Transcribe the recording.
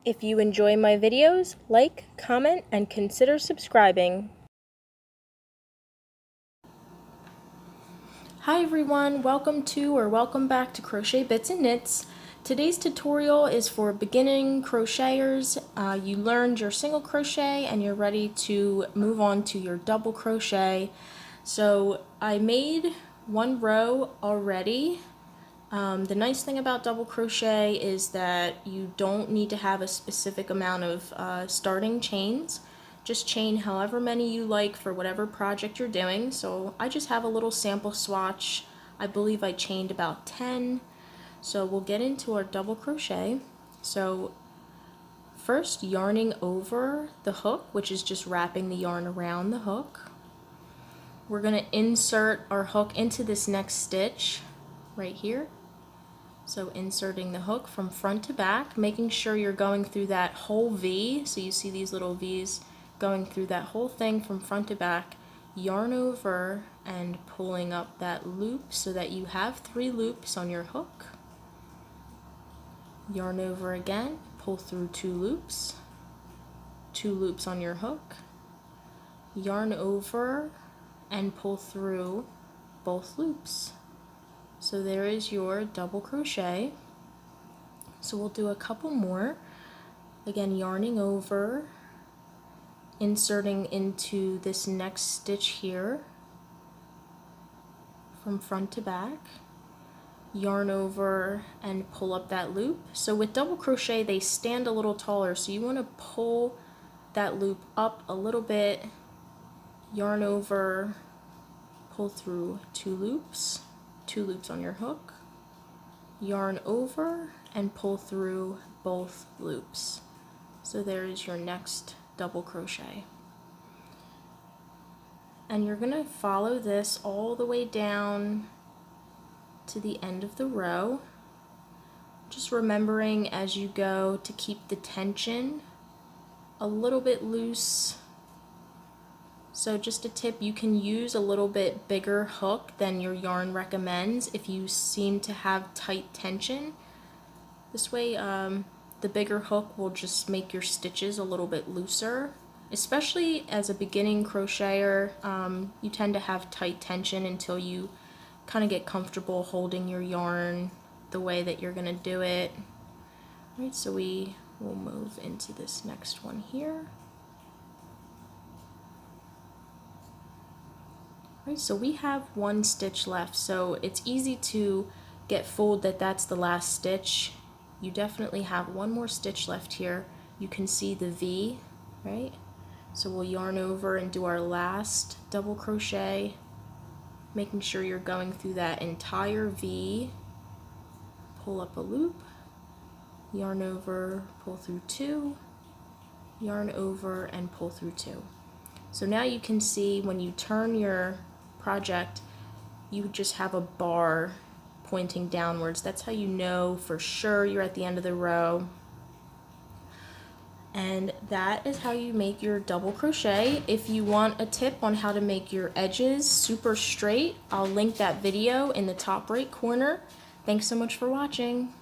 If you enjoy my videos, like, comment, and consider subscribing. Hi everyone, welcome back to Crochet Bits and Knits. Today's tutorial is for beginning crocheters. You learned your single crochet and you're ready to move on to your double crochet. So I made one row already. The nice thing about double crochet is that you don't need to have a specific amount of starting chains. Just chain however many you like for whatever project you're doing. So I just have a little sample swatch. I believe I chained about 10. So we'll get into our double crochet. So first, yarning over the hook, which is just wrapping the yarn around the hook. We're going to insert our hook into this next stitch right here. So inserting the hook from front to back, making sure you're going through that whole V. So you see these little V's going through that whole thing from front to back. Yarn over and pulling up that loop so that you have 3 loops on your hook. Yarn over again, pull through 2 loops. 2 loops on your hook. Yarn over and pull through both loops. So there is your double crochet. So we'll do a couple more. Again, yarning over, inserting into this next stitch here from front to back, yarn over and pull up that loop. So with double crochet they stand a little taller, so you want to pull that loop up a little bit, yarn over, pull through 2 loops. 2 loops on your hook, yarn over and pull through both loops. So there is your next double crochet. And you're going to follow this all the way down to the end of the row. Just remembering as you go to keep the tension a little bit loose. So just a tip, you can use a little bit bigger hook than your yarn recommends if you seem to have tight tension. This way the bigger hook will just make your stitches a little bit looser. Especially as a beginning crocheter, you tend to have tight tension until you kind of get comfortable holding your yarn the way that you're going to do it. All right, so we will move into this next one here. Right, so we have 1 stitch left, so it's easy to get fooled that that's the last stitch. You definitely have 1 more stitch left here. You can see the V, right? So we'll yarn over and do our last double crochet, making sure you're going through that entire V. Pull up a loop, yarn over, pull through 2, yarn over and pull through 2. So now you can see when you turn your project, you just have a bar pointing downwards. That's how you know for sure you're at the end of the row. And that is how you make your double crochet. If you want a tip on how to make your edges super straight, I'll link that video in the top right corner. Thanks so much for watching.